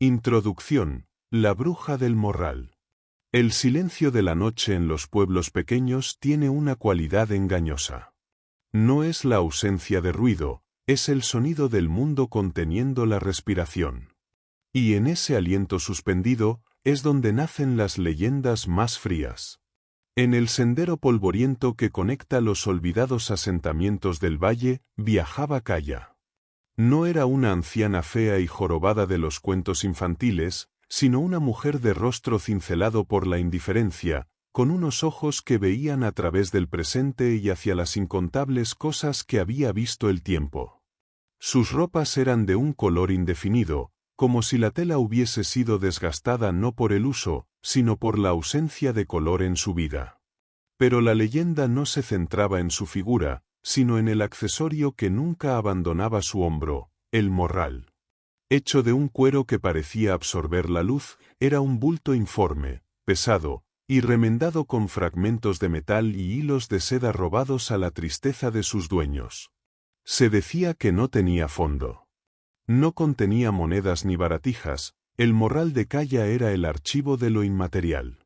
Introducción: La bruja del morral. El silencio de la noche en los pueblos pequeños tiene una cualidad engañosa. No es la ausencia de ruido, es el sonido del mundo conteniendo la respiración. Y en ese aliento suspendido es donde nacen las leyendas más frías. En el sendero polvoriento que conecta los olvidados asentamientos del valle, viajaba Calla. No era una anciana fea y jorobada de los cuentos infantiles, sino una mujer de rostro cincelado por la indiferencia, con unos ojos que veían a través del presente y hacia las incontables cosas que había visto el tiempo. Sus ropas eran de un color indefinido, como si la tela hubiese sido desgastada no por el uso, sino por la ausencia de color en su vida. Pero la leyenda no se centraba en su figura, sino en el accesorio que nunca abandonaba su hombro, el morral. Hecho de un cuero que parecía absorber la luz, era un bulto informe, pesado, y remendado con fragmentos de metal y hilos de seda robados a la tristeza de sus dueños. Se decía que no tenía fondo. No contenía monedas ni baratijas, el morral de Calla era el archivo de lo inmaterial.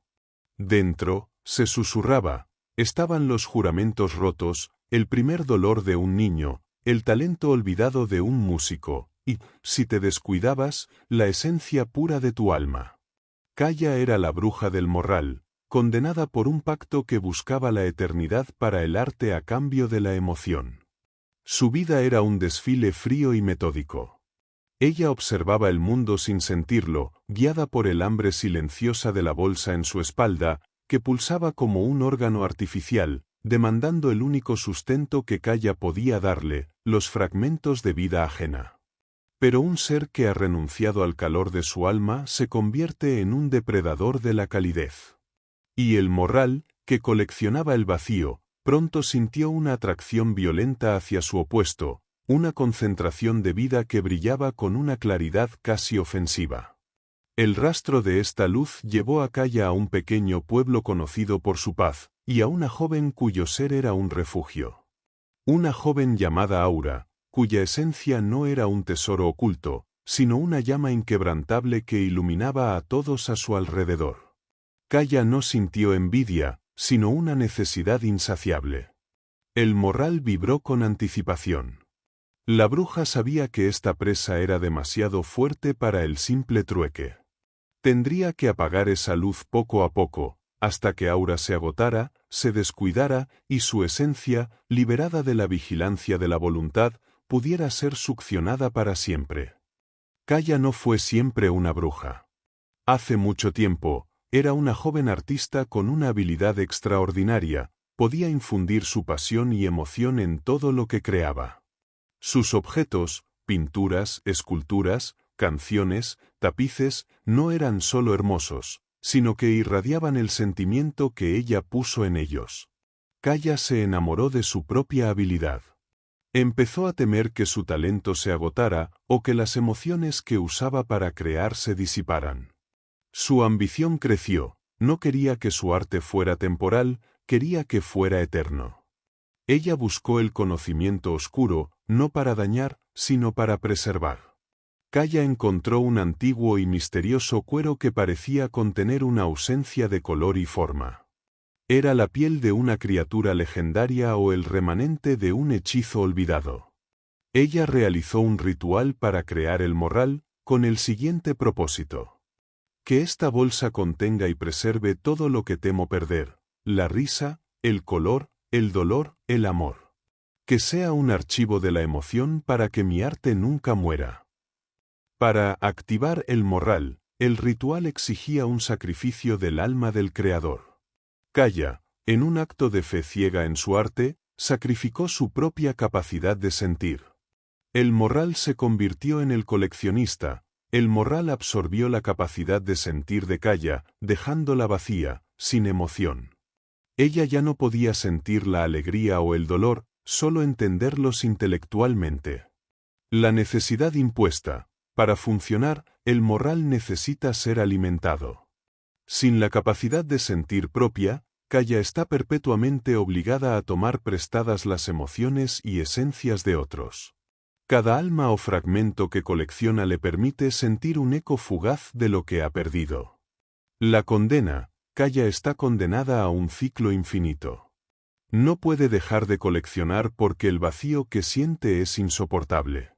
Dentro, se susurraba, estaban los juramentos rotos, el primer dolor de un niño, el talento olvidado de un músico, y, si te descuidabas, la esencia pura de tu alma. Calla era la bruja del morral, condenada por un pacto que buscaba la eternidad para el arte a cambio de la emoción. Su vida era un desfile frío y metódico. Ella observaba el mundo sin sentirlo, guiada por el hambre silenciosa de la bolsa en su espalda, que pulsaba como un órgano artificial, demandando el único sustento que Calla podía darle, los fragmentos de vida ajena. Pero un ser que ha renunciado al calor de su alma se convierte en un depredador de la calidez. Y el morral, que coleccionaba el vacío, pronto sintió una atracción violenta hacia su opuesto, una concentración de vida que brillaba con una claridad casi ofensiva. El rastro de esta luz llevó a Calla a un pequeño pueblo conocido por su paz, y a una joven cuyo ser era un refugio. Una joven llamada Aura, cuya esencia no era un tesoro oculto, sino una llama inquebrantable que iluminaba a todos a su alrededor. Calla no sintió envidia, sino una necesidad insaciable. El morral vibró con anticipación. La bruja sabía que esta presa era demasiado fuerte para el simple trueque. Tendría que apagar esa luz poco a poco, hasta que Aura se agotara, se descuidara y su esencia, liberada de la vigilancia de la voluntad, pudiera ser succionada para siempre. Calla no fue siempre una bruja. Hace mucho tiempo, era una joven artista con una habilidad extraordinaria, podía infundir su pasión y emoción en todo lo que creaba. Sus objetos, pinturas, esculturas, canciones, tapices, no eran solo hermosos, sino que irradiaban el sentimiento que ella puso en ellos. Calla se enamoró de su propia habilidad. Empezó a temer que su talento se agotara o que las emociones que usaba para crear se disiparan. Su ambición creció, no quería que su arte fuera temporal, quería que fuera eterno. Ella buscó el conocimiento oscuro, no para dañar, sino para preservar. Calla encontró un antiguo y misterioso cuero que parecía contener una ausencia de color y forma. Era la piel de una criatura legendaria o el remanente de un hechizo olvidado. Ella realizó un ritual para crear el morral, con el siguiente propósito: que esta bolsa contenga y preserve todo lo que temo perder, la risa, el color, el dolor, el amor. Que sea un archivo de la emoción para que mi arte nunca muera. Para activar el morral, el ritual exigía un sacrificio del alma del creador. Calla, en un acto de fe ciega en su arte, sacrificó su propia capacidad de sentir. El morral se convirtió en el coleccionista, el morral absorbió la capacidad de sentir de Calla, dejándola vacía, sin emoción. Ella ya no podía sentir la alegría o el dolor, solo entenderlos intelectualmente. La necesidad impuesta. Para funcionar, el morral necesita ser alimentado. Sin la capacidad de sentir propia, Calla está perpetuamente obligada a tomar prestadas las emociones y esencias de otros. Cada alma o fragmento que colecciona le permite sentir un eco fugaz de lo que ha perdido. La condena, Kaya está condenada a un ciclo infinito. No puede dejar de coleccionar porque el vacío que siente es insoportable.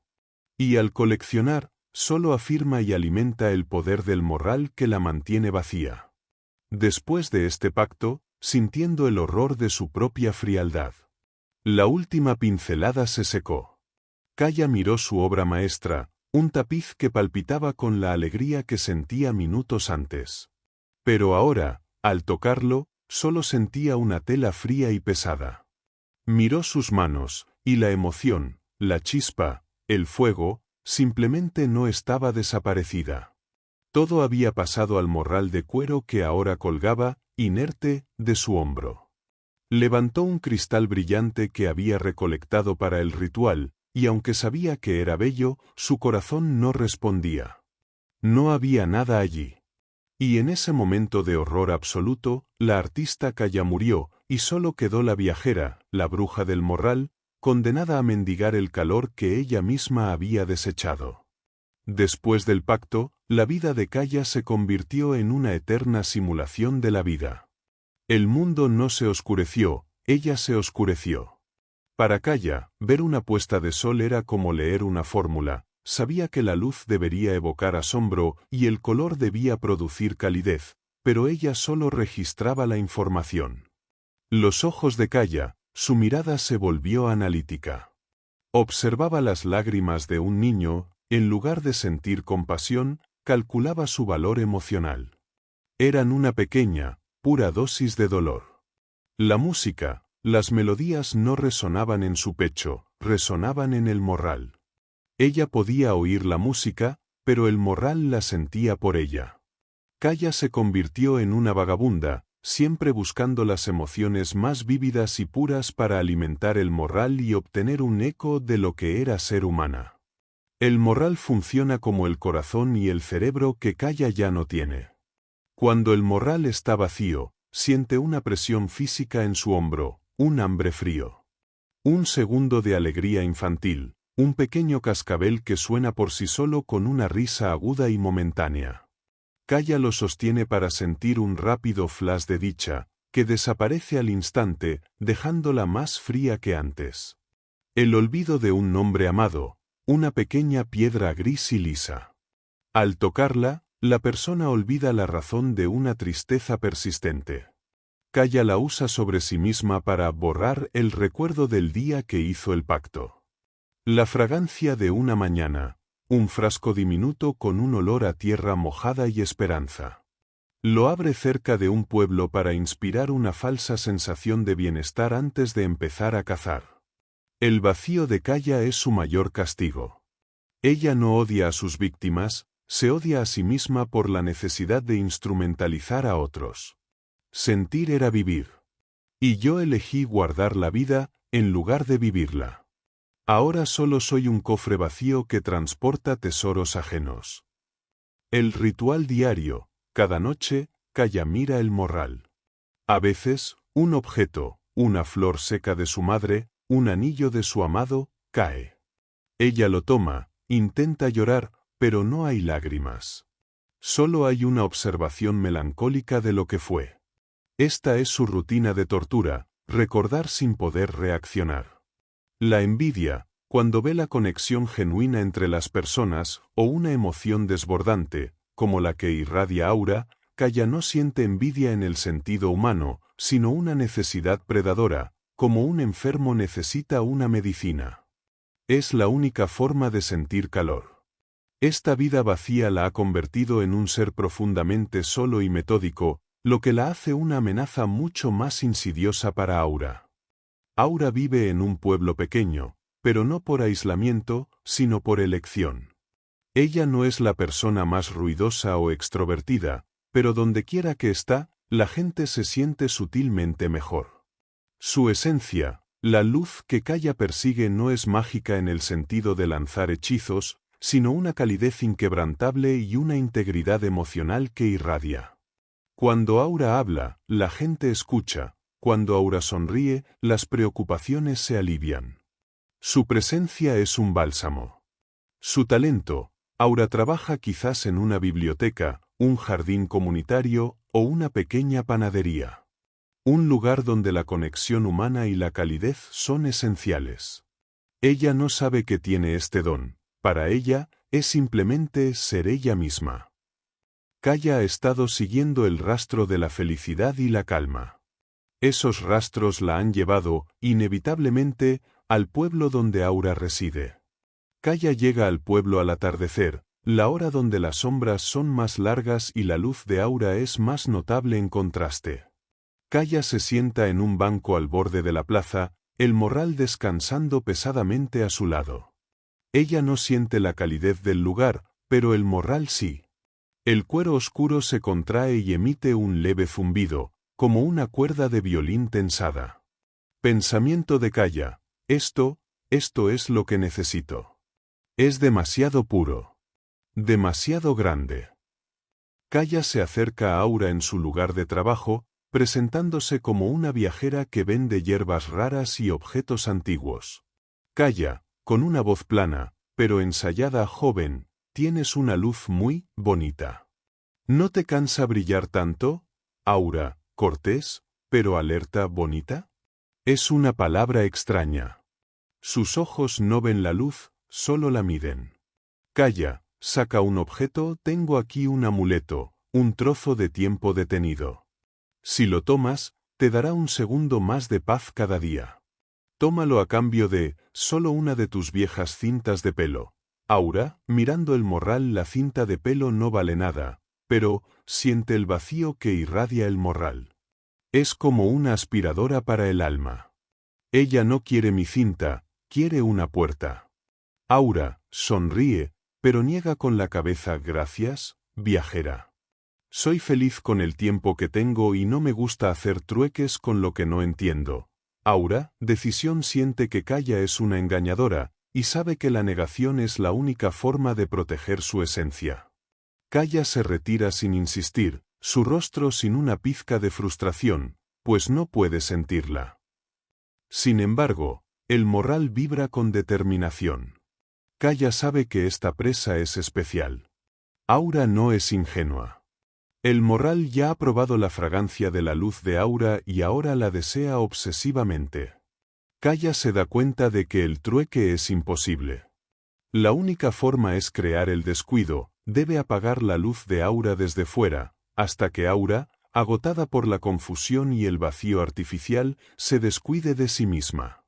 Y al coleccionar, solo afirma y alimenta el poder del morral que la mantiene vacía. Después de este pacto, sintiendo el horror de su propia frialdad. La última pincelada se secó. Kaya miró su obra maestra, un tapiz que palpitaba con la alegría que sentía minutos antes. Pero ahora, al tocarlo, solo sentía una tela fría y pesada. Miró sus manos, y la emoción, la chispa, el fuego, simplemente no estaba desaparecida. Todo había pasado al morral de cuero que ahora colgaba, inerte, de su hombro. Levantó un cristal brillante que había recolectado para el ritual, y aunque sabía que era bello, su corazón no respondía. No había nada allí. Y en ese momento de horror absoluto, la artista Kaya murió, y solo quedó la viajera, la bruja del morral, condenada a mendigar el calor que ella misma había desechado. Después del pacto, la vida de Kaya se convirtió en una eterna simulación de la vida. El mundo no se oscureció, ella se oscureció. Para Kaya, ver una puesta de sol era como leer una fórmula. Sabía que la luz debería evocar asombro y el color debía producir calidez, pero ella solo registraba la información. Los ojos de Kaya, su mirada se volvió analítica. Observaba las lágrimas de un niño, en lugar de sentir compasión, calculaba su valor emocional. Eran una pequeña, pura dosis de dolor. La música, las melodías no resonaban en su pecho, resonaban en el morral. Ella podía oír la música, pero el morral la sentía por ella. Kaya se convirtió en una vagabunda, siempre buscando las emociones más vívidas y puras para alimentar el morral y obtener un eco de lo que era ser humana. El morral funciona como el corazón y el cerebro que Kaya ya no tiene. Cuando el morral está vacío, siente una presión física en su hombro, un hambre frío. Un segundo de alegría infantil. Un pequeño cascabel que suena por sí solo con una risa aguda y momentánea. Kaya lo sostiene para sentir un rápido flash de dicha, que desaparece al instante, dejándola más fría que antes. El olvido de un nombre amado, una pequeña piedra gris y lisa. Al tocarla, la persona olvida la razón de una tristeza persistente. Kaya la usa sobre sí misma para borrar el recuerdo del día que hizo el pacto. La fragancia de una mañana, un frasco diminuto con un olor a tierra mojada y esperanza. Lo abre cerca de un pueblo para inspirar una falsa sensación de bienestar antes de empezar a cazar. El vacío de Kaya es su mayor castigo. Ella no odia a sus víctimas, se odia a sí misma por la necesidad de instrumentalizar a otros. Sentir era vivir. Y yo elegí guardar la vida, en lugar de vivirla. Ahora solo soy un cofre vacío que transporta tesoros ajenos. El ritual diario, cada noche, Kaya mira el morral. A veces, un objeto, una flor seca de su madre, un anillo de su amado, cae. Ella lo toma, intenta llorar, pero no hay lágrimas. Solo hay una observación melancólica de lo que fue. Esta es su rutina de tortura, recordar sin poder reaccionar. La envidia, cuando ve la conexión genuina entre las personas, o una emoción desbordante, como la que irradia Aura, Kaya no siente envidia en el sentido humano, sino una necesidad predadora, como un enfermo necesita una medicina. Es la única forma de sentir calor. Esta vida vacía la ha convertido en un ser profundamente solo y metódico, lo que la hace una amenaza mucho más insidiosa para Aura. Aura vive en un pueblo pequeño, pero no por aislamiento, sino por elección. Ella no es la persona más ruidosa o extrovertida, pero dondequiera que está, la gente se siente sutilmente mejor. Su esencia, la luz que Kaya persigue no es mágica en el sentido de lanzar hechizos, sino una calidez inquebrantable y una integridad emocional que irradia. Cuando Aura habla, la gente escucha. Cuando Aura sonríe, las preocupaciones se alivian. Su presencia es un bálsamo. Su talento, Aura trabaja quizás en una biblioteca, un jardín comunitario o una pequeña panadería. Un lugar donde la conexión humana y la calidez son esenciales. Ella no sabe que tiene este don, para ella, es simplemente ser ella misma. Kaya ha estado siguiendo el rastro de la felicidad y la calma. Esos rastros la han llevado, inevitablemente, al pueblo donde Aura reside. Kaya llega al pueblo al atardecer, la hora donde las sombras son más largas y la luz de Aura es más notable en contraste. Kaya se sienta en un banco al borde de la plaza, el morral descansando pesadamente a su lado. Ella no siente la calidez del lugar, pero el morral sí. El cuero oscuro se contrae y emite un leve zumbido, como una cuerda de violín tensada. Pensamiento de Kaya: esto es lo que necesito. Es demasiado puro. Demasiado grande. Kaya se acerca a Aura en su lugar de trabajo, presentándose como una viajera que vende hierbas raras y objetos antiguos. Kaya, con una voz plana, pero ensayada, joven, tienes una luz muy bonita. ¿No te cansa brillar tanto, Aura, cortés, pero alerta, bonita? Es una palabra extraña. Sus ojos no ven la luz, solo la miden. Kaya, saca un objeto, tengo aquí un amuleto, un trozo de tiempo detenido. Si lo tomas, te dará un segundo más de paz cada día. Tómalo a cambio de, solo una de tus viejas cintas de pelo. Aura, mirando el morral, la cinta de pelo no vale nada, pero, siente el vacío que irradia el morral. Es como una aspiradora para el alma. Ella no quiere mi cinta, quiere una puerta. Aura, sonríe, pero niega con la cabeza. Gracias, viajera. Soy feliz con el tiempo que tengo y no me gusta hacer trueques con lo que no entiendo. Aura, decisión, siente que Kaya es una engañadora, y sabe que la negación es la única forma de proteger su esencia. Kaya se retira sin insistir, su rostro sin una pizca de frustración, pues no puede sentirla. Sin embargo, el morral vibra con determinación. Kaya sabe que esta presa es especial. Aura no es ingenua. El morral ya ha probado la fragancia de la luz de Aura y ahora la desea obsesivamente. Kaya se da cuenta de que el trueque es imposible. La única forma es crear el descuido, debe apagar la luz de Aura desde fuera, hasta que Aura, agotada por la confusión y el vacío artificial, se descuide de sí misma.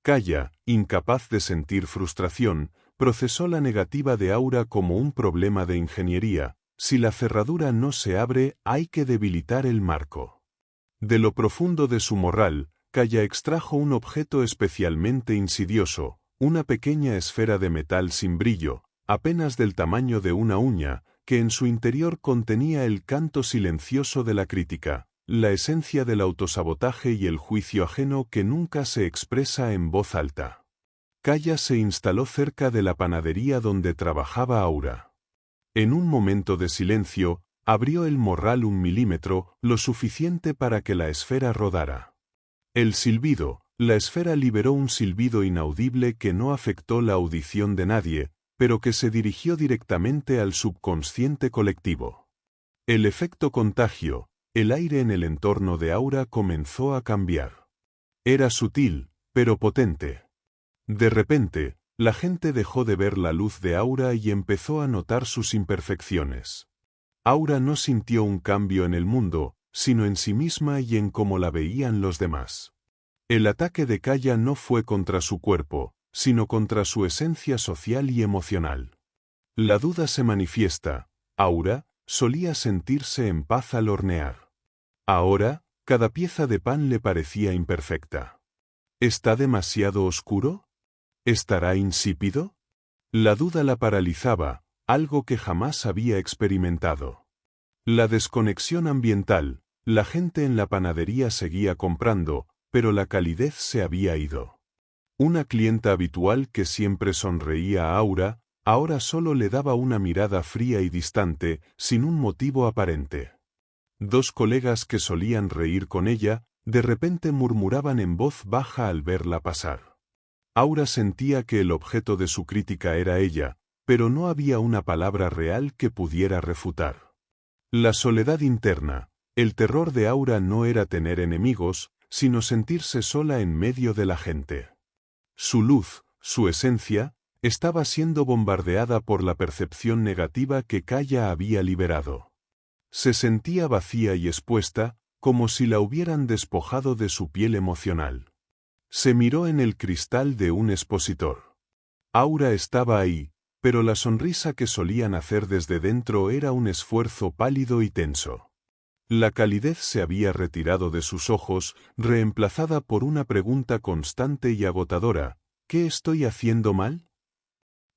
Kaya, incapaz de sentir frustración, procesó la negativa de Aura como un problema de ingeniería. Si la cerradura no se abre, hay que debilitar el marco. De lo profundo de su morral, Kaya extrajo un objeto especialmente insidioso, una pequeña esfera de metal sin brillo, apenas del tamaño de una uña, que en su interior contenía el canto silencioso de la crítica, la esencia del autosabotaje y el juicio ajeno que nunca se expresa en voz alta. Kaya se instaló cerca de la panadería donde trabajaba Aura. En un momento de silencio, abrió el morral 1 milímetro, lo suficiente para que la esfera rodara. El silbido, la esfera liberó un silbido inaudible que no afectó la audición de nadie, pero que se dirigió directamente al subconsciente colectivo. El efecto contagio, el aire en el entorno de Aura comenzó a cambiar. Era sutil, pero potente. De repente, la gente dejó de ver la luz de Aura y empezó a notar sus imperfecciones. Aura no sintió un cambio en el mundo, sino en sí misma y en cómo la veían los demás. El ataque de Kaya no fue contra su cuerpo, sino contra su esencia social y emocional. La duda se manifiesta. Aura solía sentirse en paz al hornear. Ahora, cada pieza de pan le parecía imperfecta. ¿Está demasiado oscuro? ¿Estará insípido? La duda la paralizaba, algo que jamás había experimentado. La desconexión ambiental, la gente en la panadería seguía comprando, pero la calidez se había ido. Una clienta habitual que siempre sonreía a Aura, ahora solo le daba una mirada fría y distante, sin un motivo aparente. 2 colegas que solían reír con ella, de repente murmuraban en voz baja al verla pasar. Aura sentía que el objeto de su crítica era ella, pero no había una palabra real que pudiera refutar. La soledad interna, el terror de Aura no era tener enemigos, sino sentirse sola en medio de la gente. Su luz, su esencia, estaba siendo bombardeada por la percepción negativa que Kaya había liberado. Se sentía vacía y expuesta, como si la hubieran despojado de su piel emocional. Se miró en el cristal de un expositor. Aura estaba ahí, pero la sonrisa que solían hacer desde dentro era un esfuerzo pálido y tenso. La calidez se había retirado de sus ojos, reemplazada por una pregunta constante y agotadora: ¿qué estoy haciendo mal?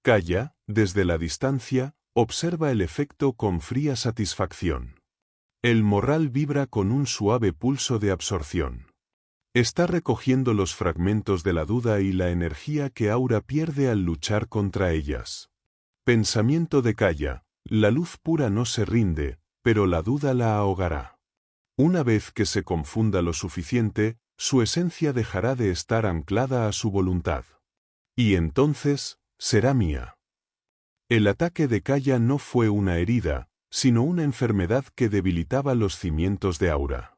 Kaya, desde la distancia, observa el efecto con fría satisfacción. El morral vibra con un suave pulso de absorción. Está recogiendo los fragmentos de la duda y la energía que Aura pierde al luchar contra ellas. Pensamiento de Kaya: la luz pura no se rinde, pero la duda la ahogará. Una vez que se confunda lo suficiente, su esencia dejará de estar anclada a su voluntad. Y entonces, será mía. El ataque de Kaya no fue una herida, sino una enfermedad que debilitaba los cimientos de Aura.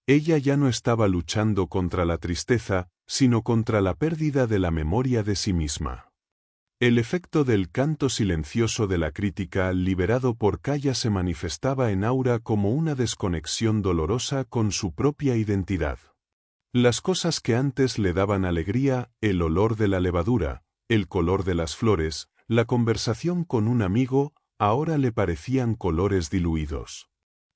Ella ya no estaba luchando contra la tristeza, sino contra la pérdida de la memoria de sí misma. El efecto del canto silencioso de la crítica liberado por Kaya se manifestaba en Aura como una desconexión dolorosa con su propia identidad. Las cosas que antes le daban alegría, el olor de la levadura, el color de las flores, la conversación con un amigo, ahora le parecían colores diluidos.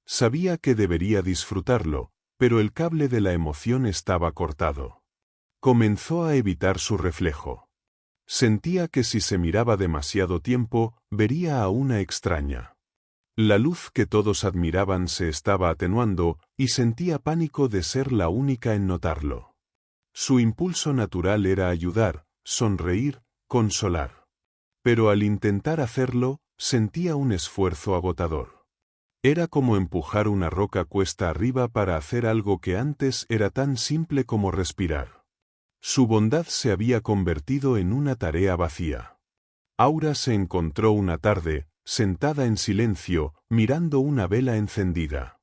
Sabía que debería disfrutarlo, pero el cable de la emoción estaba cortado. Comenzó a evitar su reflejo. Sentía que si se miraba demasiado tiempo, vería a una extraña. La luz que todos admiraban se estaba atenuando, y sentía pánico de ser la única en notarlo. Su impulso natural era ayudar, sonreír, consolar. Pero al intentar hacerlo, sentía un esfuerzo agotador. Era como empujar una roca cuesta arriba para hacer algo que antes era tan simple como respirar. Su bondad se había convertido en una tarea vacía. Aura se encontró una tarde, sentada en silencio, mirando una vela encendida.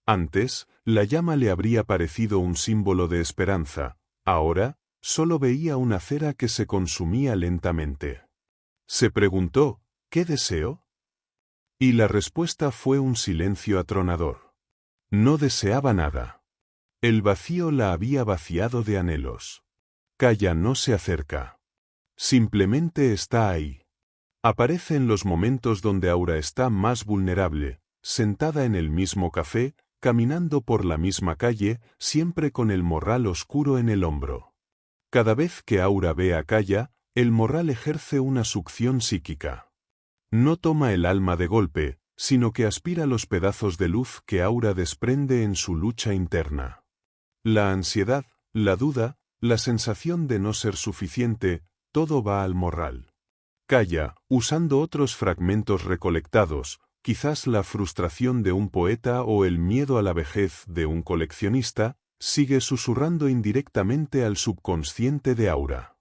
Antes, la llama le habría parecido un símbolo de esperanza, ahora, solo veía una cera que se consumía lentamente. Se preguntó: ¿qué deseo? Y la respuesta fue un silencio atronador. No deseaba nada. El vacío la había vaciado de anhelos. Kaya no se acerca. Simplemente está ahí. Aparece en los momentos donde Aura está más vulnerable, sentada en el mismo café, caminando por la misma calle, siempre con el morral oscuro en el hombro. Cada vez que Aura ve a Kaya, el morral ejerce una succión psíquica. No toma el alma de golpe, sino que aspira los pedazos de luz que Aura desprende en su lucha interna. La ansiedad, la duda, la sensación de no ser suficiente, todo va al morral. Kaya, usando otros fragmentos recolectados, quizás la frustración de un poeta o el miedo a la vejez de un coleccionista, sigue susurrando indirectamente al subconsciente de Aura.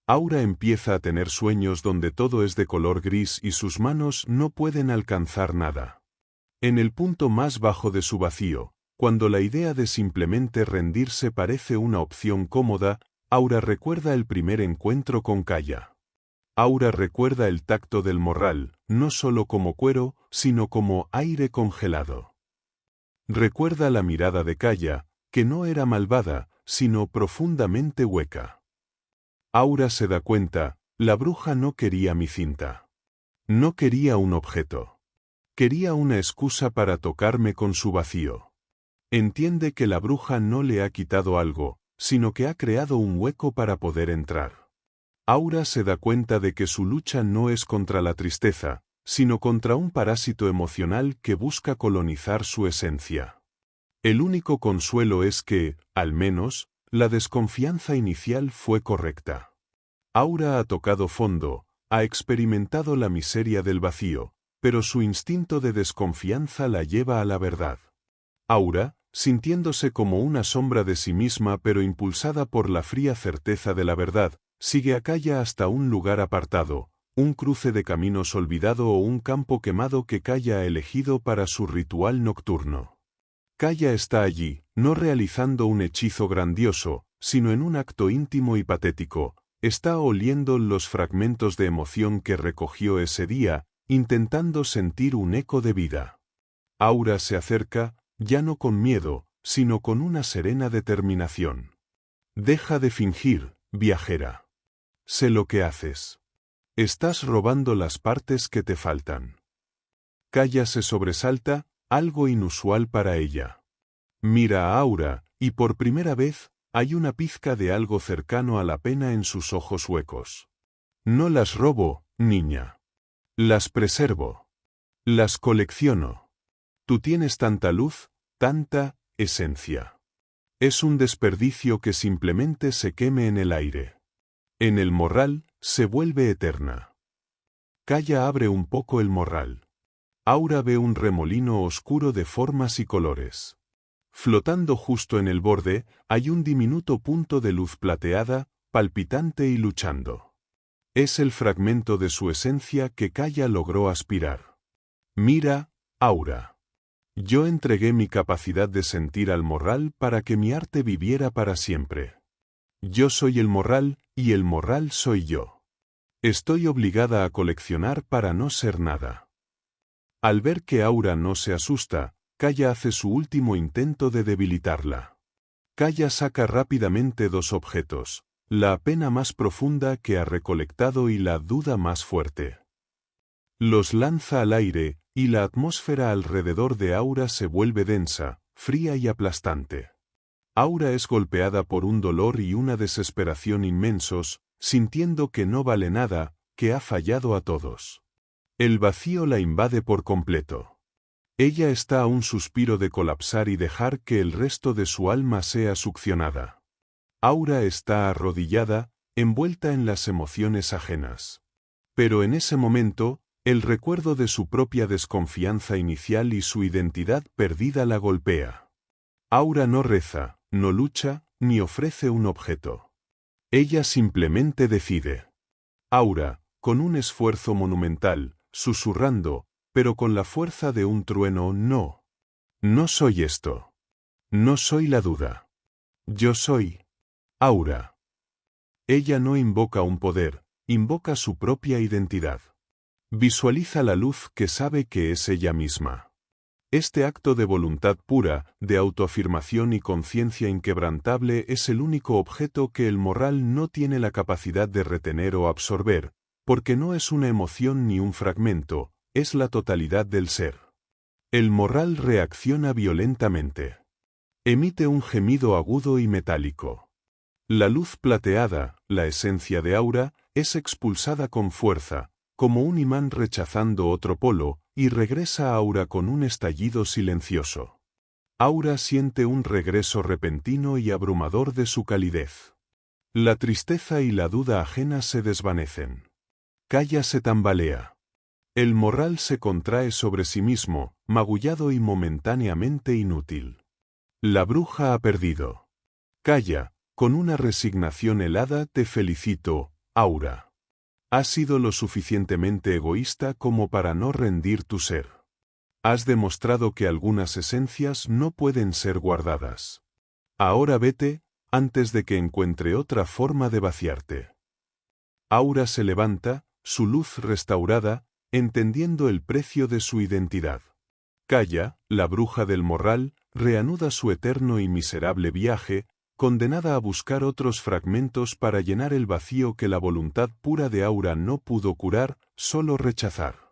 Aura empieza a tener sueños donde todo es de color gris y sus manos no pueden alcanzar nada. En el punto más bajo de su vacío, cuando la idea de simplemente rendirse parece una opción cómoda, Aura recuerda el primer encuentro con Kaya. Aura recuerda el tacto del morral, no solo como cuero, sino como aire congelado. Recuerda la mirada de Kaya, que no era malvada, sino profundamente hueca. Aura se da cuenta: la bruja no quería mi cinta. No quería un objeto. Quería una excusa para tocarme con su vacío. Entiende que la bruja no le ha quitado algo, sino que ha creado un hueco para poder entrar. Aura se da cuenta de que su lucha no es contra la tristeza, sino contra un parásito emocional que busca colonizar su esencia. El único consuelo es que, al menos, la desconfianza inicial fue correcta. Aura ha tocado fondo, ha experimentado la miseria del vacío, pero su instinto de desconfianza la lleva a la verdad. Aura, sintiéndose como una sombra de sí misma pero impulsada por la fría certeza de la verdad, Sigue a Kaya hasta un lugar apartado, un cruce de caminos olvidado o un campo quemado que Kaya ha elegido para su ritual nocturno. Kaya está allí, no realizando un hechizo grandioso, sino en un acto íntimo y patético. Está oliendo los fragmentos de emoción que recogió ese día, intentando sentir un eco de vida. Aura se acerca, ya no con miedo, sino con una serena determinación. Deja de fingir, viajera. Sé lo que haces. Estás robando las partes que te faltan. Kaya se sobresalta, algo inusual para ella. Mira a Aura, y por primera vez, hay una pizca de algo cercano a la pena en sus ojos huecos. No las robo, niña. Las preservo. Las colecciono. Tú tienes tanta luz, tanta esencia. Es un desperdicio que simplemente se queme en el aire. En el morral, se vuelve eterna. Kaya abre un poco el morral. Aura ve un remolino oscuro de formas y colores. Flotando justo en el borde, hay un diminuto punto de luz plateada, palpitante y luchando. Es el fragmento de su esencia que Kaya logró aspirar. Mira, Aura. Yo entregué mi capacidad de sentir al morral para que mi arte viviera para siempre. Yo soy el morral, y el morral soy yo. Estoy obligada a coleccionar para no ser nada. Al ver que Aura no se asusta, Kaya hace su último intento de debilitarla. Kaya saca rápidamente dos objetos, la pena más profunda que ha recolectado y la duda más fuerte. Los lanza al aire, y la atmósfera alrededor de Aura se vuelve densa, fría y aplastante. Aura es golpeada por un dolor y una desesperación inmensos, sintiendo que no vale nada, que ha fallado a todos. El vacío la invade por completo. Ella está a un suspiro de colapsar y dejar que el resto de su alma sea succionada. Aura está arrodillada, envuelta en las emociones ajenas. Pero en ese momento, el recuerdo de su propia desconfianza inicial y su identidad perdida la golpea. Aura no reza, no lucha, ni ofrece un objeto. Ella simplemente decide. Aura, con un esfuerzo monumental, susurrando, pero con la fuerza de un trueno, no. No soy esto. No soy la duda. Yo soy Aura. Ella no invoca un poder, invoca su propia identidad. Visualiza la luz que sabe que es ella misma. Este acto de voluntad pura, de autoafirmación y conciencia inquebrantable es el único objeto que el morral no tiene la capacidad de retener o absorber, porque no es una emoción ni un fragmento, es la totalidad del ser. El morral reacciona violentamente. Emite un gemido agudo y metálico. La luz plateada, la esencia de Aura, es expulsada con fuerza, como un imán rechazando otro polo, y regresa a Aura con un estallido silencioso. Aura siente un regreso repentino y abrumador de su calidez. La tristeza y la duda ajena se desvanecen. Kaya se tambalea. El morral se contrae sobre sí mismo, magullado y momentáneamente inútil. La bruja ha perdido. Kaya, con una resignación helada, te felicito, Aura. Has sido lo suficientemente egoísta como para no rendir tu ser. Has demostrado que algunas esencias no pueden ser guardadas. Ahora vete, antes de que encuentre otra forma de vaciarte. Aura se levanta, su luz restaurada, entendiendo el precio de su identidad. Kaya, la bruja del morral, reanuda su eterno y miserable viaje, condenada a buscar otros fragmentos para llenar el vacío que la voluntad pura de Aura no pudo curar, solo rechazar.